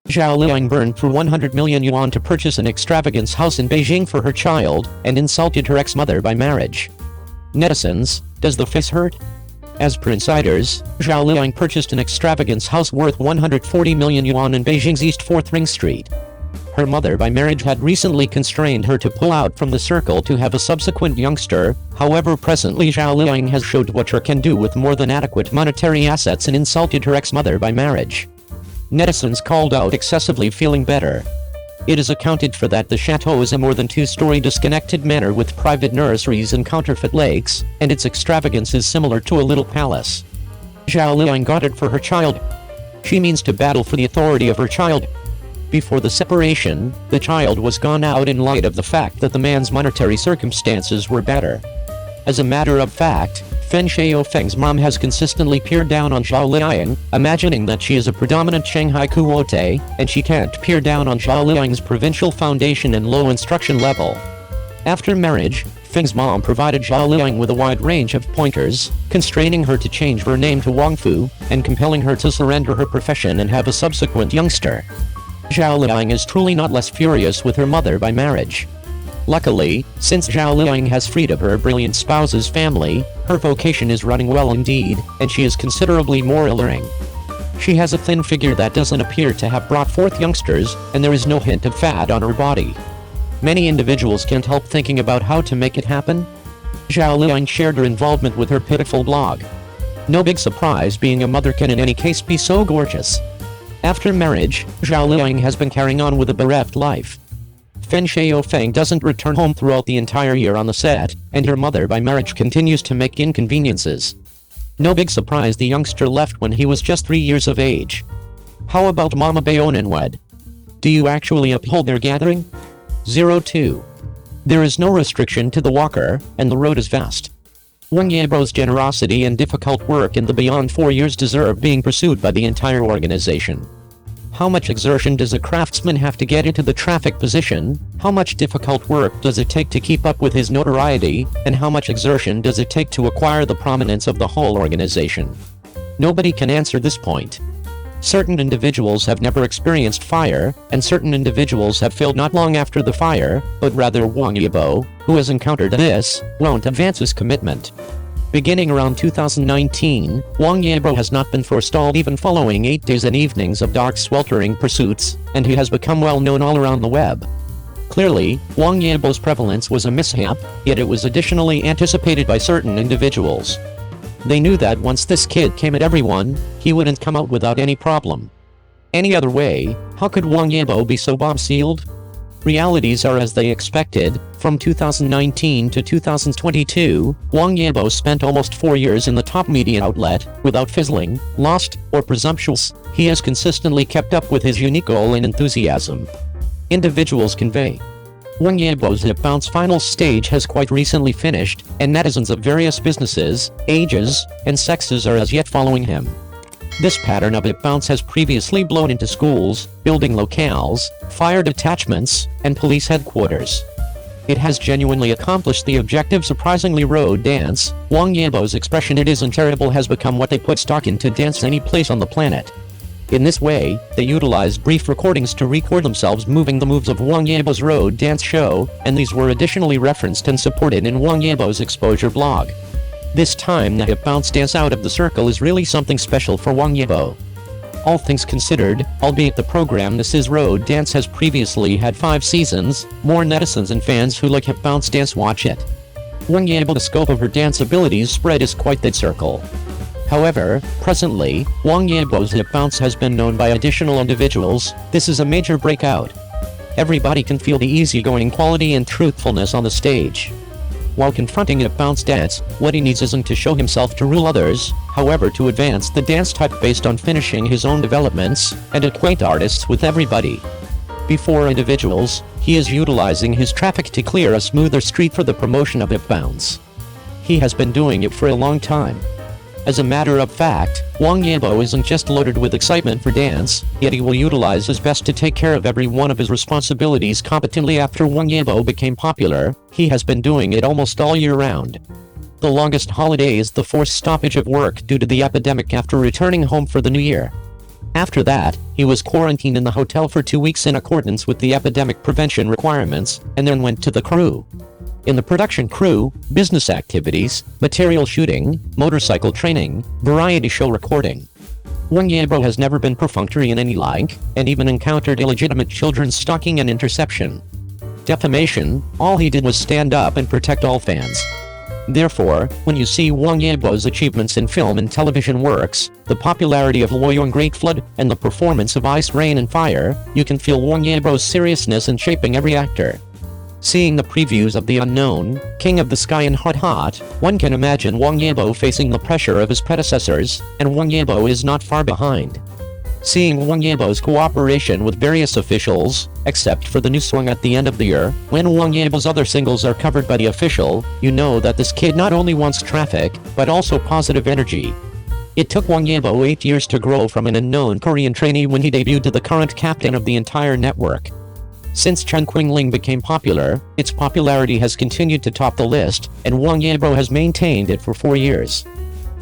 Zhao Liying burned through 100 million yuan to purchase an extravagance house in Beijing for her child, and insulted her ex-mother by marriage. Netizens, does the face hurt? As per insiders, Zhao Liying purchased an extravagance house worth 140 million yuan in Beijing's East 4th Ring Street. Her mother by marriage had recently constrained her to pull out from the circle to have a subsequent youngster. However, presently Zhao Liying has showed what her can do with more than adequate monetary assets and insulted her ex-mother by marriage. Netizens called out excessively feeling better. It is accounted for that the chateau is a more than two-story disconnected manor with private nurseries and counterfeit lakes, and its extravagance is similar to a little palace. Zhao Liying got it for her child. She means to battle for the authority of her child. Before the separation, the child was gone out in light of the fact that the man's monetary circumstances were better. As a matter of fact, Fen Xiaofeng's mom has consistently peered down on Zhao Liying, imagining that she is a predominant Shanghai Kuote, and she can't peer down on Zhao Liying's provincial foundation and low instruction level. After marriage, Feng's mom provided Zhao Liying with a wide range of pointers, constraining her to change her name to Wang Fu, and compelling her to surrender her profession and have a subsequent youngster. Zhao Liying is truly not less furious with her mother by marriage. Luckily, since Zhao Liying has freed of her brilliant spouse's family, her vocation is running well indeed, and she is considerably more alluring. She has a thin figure that doesn't appear to have brought forth youngsters, and there is no hint of fat on her body. Many individuals can't help thinking about how to make it happen. Zhao Liying shared her involvement with her pitiful blog. No big surprise, being a mother can in any case be so gorgeous. After marriage, Zhao Liying has been carrying on with a bereft life. Fen Xiaofeng doesn't return home throughout the entire year on the set, and her mother by marriage continues to make inconveniences. No big surprise the youngster left when he was just 3 years of age. How about Mama Bayon and Wed? Do you actually uphold their gathering? 02. There is no restriction to the walker, and the road is vast. Wang Yibo's generosity and difficult work in the beyond 4 years deserve being pursued by the entire organization. How much exertion does a craftsman have to get into the traffic position? How much difficult work does it take to keep up with his notoriety? And how much exertion does it take to acquire the prominence of the whole organization? Nobody can answer this point. Certain individuals have never experienced fire, and certain individuals have failed not long after the fire, but rather Wang Yibo, who has encountered this, won't advance his commitment. Beginning around 2019, Wang Yibo has not been forestalled even following 8 days and evenings of dark sweltering pursuits, and he has become well known all around the web. Clearly, Wang Yibo's prevalence was a mishap, yet it was additionally anticipated by certain individuals. They knew that once this kid came at everyone, he wouldn't come out without any problem. Any other way, how could Wang Yibo be so bomb-sealed? Realities are as they expected. From 2019 to 2022, Wang Yibo spent almost 4 years in the top media outlet, without fizzling, lost, or presumptuous. He has consistently kept up with his unique goal and enthusiasm. Individuals convey. Wang Yibo's hip bounce final stage has quite recently finished, and netizens of various businesses, ages, and sexes are as yet following him. This pattern of hip bounce has previously blown into schools, building locales, fire detachments, and police headquarters. It has genuinely accomplished the objective. Surprisingly, road dance, Wang Yibo's expression "it isn't terrible" has become what they put stock in to dance any place on the planet. In this way, they utilized brief recordings to record themselves moving the moves of Wang Yibo's road dance show, and these were additionally referenced and supported in Wang Yibo's exposure blog. This time the hip bounce dance out of the circle is really something special for Wang Yibo. All things considered, albeit the program This Is Road Dance has previously had 5 seasons, more netizens and fans who like hip bounce dance watch it. Wang Yibo, the scope of her dance abilities spread is quite that circle. However, presently, Wang Yibo's hip bounce has been known by additional individuals. This is a major breakout. Everybody can feel the easygoing quality and truthfulness on the stage. While confronting hip bounce dance, what he needs isn't to show himself to rule others, however to advance the dance type based on finishing his own developments, and acquaint artists with everybody. Before individuals, he is utilizing his traffic to clear a smoother street for the promotion of hip bounce. He has been doing it for a long time. As a matter of fact, Wang Yibo isn't just loaded with excitement for dance, yet he will utilize his best to take care of every one of his responsibilities competently. After Wang Yibo became popular, he has been doing it almost all year round. The longest holiday is the forced stoppage of work due to the epidemic after returning home for the new year. After that, he was quarantined in the hotel for 2 weeks in accordance with the epidemic prevention requirements, and then went to the crew. In the production crew, business activities, material shooting, motorcycle training, variety show recording. Wang Yibo has never been perfunctory in any like, and even encountered illegitimate children stalking and interception. Defamation, all he did was stand up and protect all fans. Therefore, when you see Wang Yibo's achievements in film and television works, the popularity of Loyang Great Flood, and the performance of Ice, Rain and Fire, you can feel Wang Yibo's seriousness in shaping every actor. Seeing the previews of The Unknown, King of the Sky and Hot Hot, one can imagine Wang Yibo facing the pressure of his predecessors, and Wang Yibo is not far behind. Seeing Wang Yibo's cooperation with various officials, except for the new song at the end of the year, when Wang Yibo's other singles are covered by the official, you know that this kid not only wants traffic, but also positive energy. It took Wang Yibo 8 years to grow from an unknown Korean trainee when he debuted to the current captain of the entire network. Since Chen Qingling became popular, its popularity has continued to top the list, and Wang Yibo has maintained it for 4 years.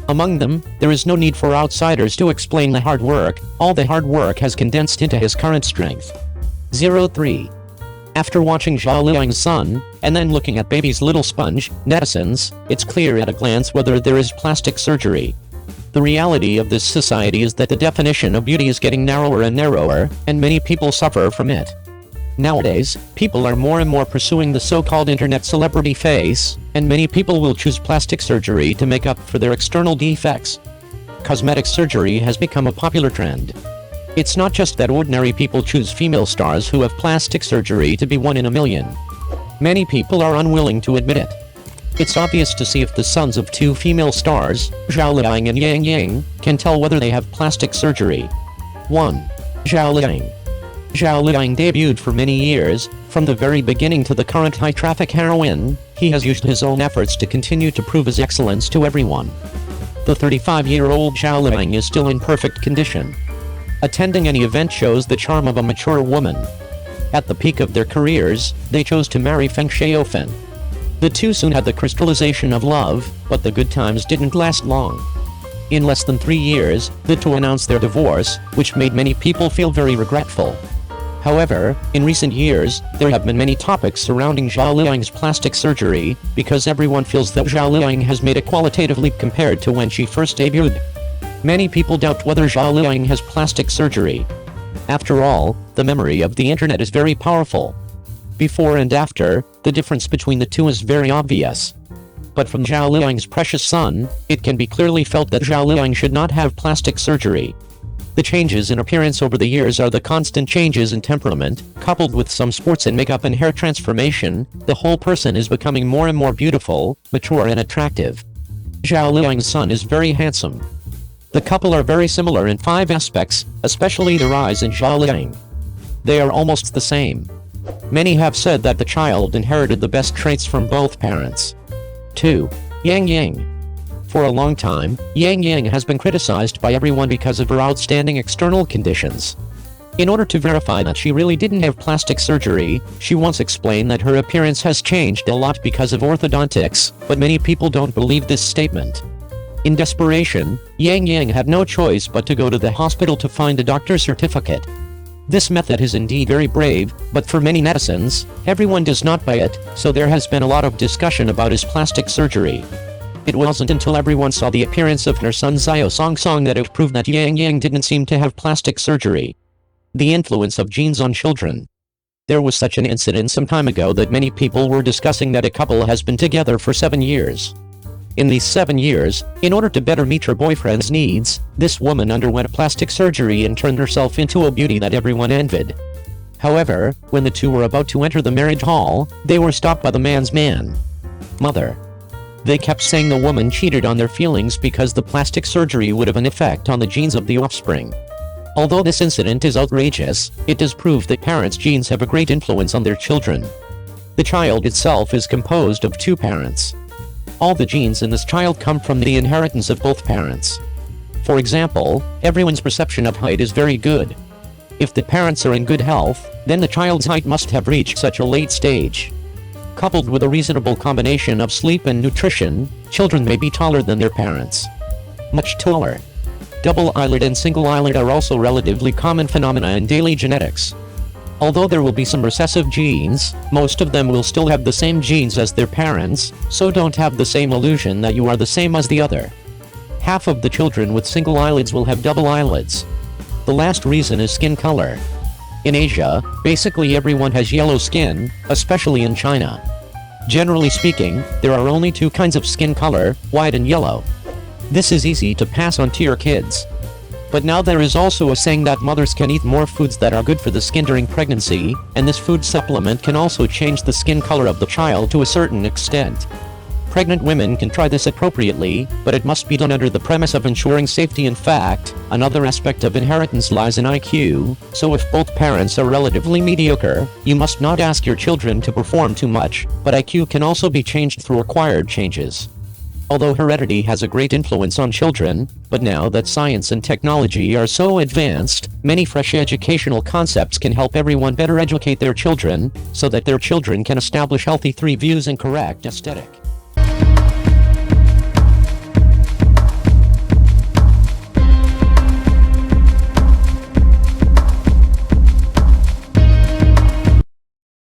Among them, there is no need for outsiders to explain the hard work, all the hard work has condensed into his current strength. 03. After watching Zhao Liying's son, and then looking at Baby's little sponge, netizens, it's clear at a glance whether there is plastic surgery. The reality of this society is that the definition of beauty is getting narrower and narrower, and many people suffer from it. Nowadays, people are more and more pursuing the so-called internet celebrity face, and many people will choose plastic surgery to make up for their external defects. Cosmetic surgery has become a popular trend. It's not just that ordinary people choose female stars who have plastic surgery to be one in a million. Many people are unwilling to admit it. It's obvious to see if the sons of two female stars, Zhao Liying and Yang Ying, can tell whether they have plastic surgery. 1. Zhao Liying. Zhao Liying debuted for many years. From the very beginning to the current high-traffic heroine, he has used his own efforts to continue to prove his excellence to everyone. The 35-year-old Zhao Liying is still in perfect condition. Attending any event shows the charm of a mature woman. At the peak of their careers, they chose to marry Feng Xiaofen. The two soon had the crystallization of love, but the good times didn't last long. In less than 3 years, the two announced their divorce, which made many people feel very regretful. However, in recent years, there have been many topics surrounding Zhao Liying's plastic surgery, because everyone feels that Zhao Liying has made a qualitative leap compared to when she first debuted. Many people doubt whether Zhao Liying has plastic surgery. After all, the memory of the internet is very powerful. Before and after, the difference between the two is very obvious. But from Zhao Liying's precious son, it can be clearly felt that Zhao Liying should not have plastic surgery. The changes in appearance over the years are the constant changes in temperament, coupled with some sports and makeup and hair transformation. The whole person is becoming more and more beautiful, mature and attractive. Zhao Liying's son is very handsome. The couple are very similar in 5 aspects, especially their eyes and Zhao Liying. They are almost the same. Many have said that the child inherited the best traits from both parents. 2. Yang Ying. For a long time, Yang Ying has been criticized by everyone because of her outstanding external conditions. In order to verify that she really didn't have plastic surgery, she once explained that her appearance has changed a lot because of orthodontics, but many people don't believe this statement. In desperation, Yang Ying had no choice but to go to the hospital to find a doctor's certificate. This method is indeed very brave, but for many netizens, everyone does not buy it, so there has been a lot of discussion about his plastic surgery. It wasn't until everyone saw the appearance of her son Xiao Song that it proved that Yang Ying didn't seem to have plastic surgery. The influence of genes on children. There was such an incident some time ago that many people were discussing that a couple has been together for 7 years. In these 7 years, in order to better meet her boyfriend's needs, this woman underwent plastic surgery and turned herself into a beauty that everyone envied. However, when the two were about to enter the marriage hall, they were stopped by the man's mother. They kept saying the woman cheated on their feelings because the plastic surgery would have an effect on the genes of the offspring. Although this incident is outrageous, it does prove that parents' genes have a great influence on their children. The child itself is composed of 2 parents. All the genes in this child come from the inheritance of both parents. For example, everyone's perception of height is very good. If the parents are in good health, then the child's height must have reached such a late stage. Coupled with a reasonable combination of sleep and nutrition, children may be taller than their parents. Much taller. Double eyelid and single eyelid are also relatively common phenomena in daily genetics. Although there will be some recessive genes, most of them will still have the same genes as their parents, so don't have the same illusion that you are the same as the other. Half of the children with single eyelids will have double eyelids. The last reason is skin color. In Asia, basically everyone has yellow skin, especially in China. Generally speaking, there are only two kinds of skin color, white and yellow. This is easy to pass on to your kids. But now there is also a saying that mothers can eat more foods that are good for the skin during pregnancy, and this food supplement can also change the skin color of the child to a certain extent. Pregnant women can try this appropriately, but it must be done under the premise of ensuring safety. In fact, another aspect of inheritance lies in IQ, so if both parents are relatively mediocre, you must not ask your children to perform too much, but IQ can also be changed through acquired changes. Although heredity has a great influence on children, but now that science and technology are so advanced, many fresh educational concepts can help everyone better educate their children, so that their children can establish healthy 3 views and correct aesthetic.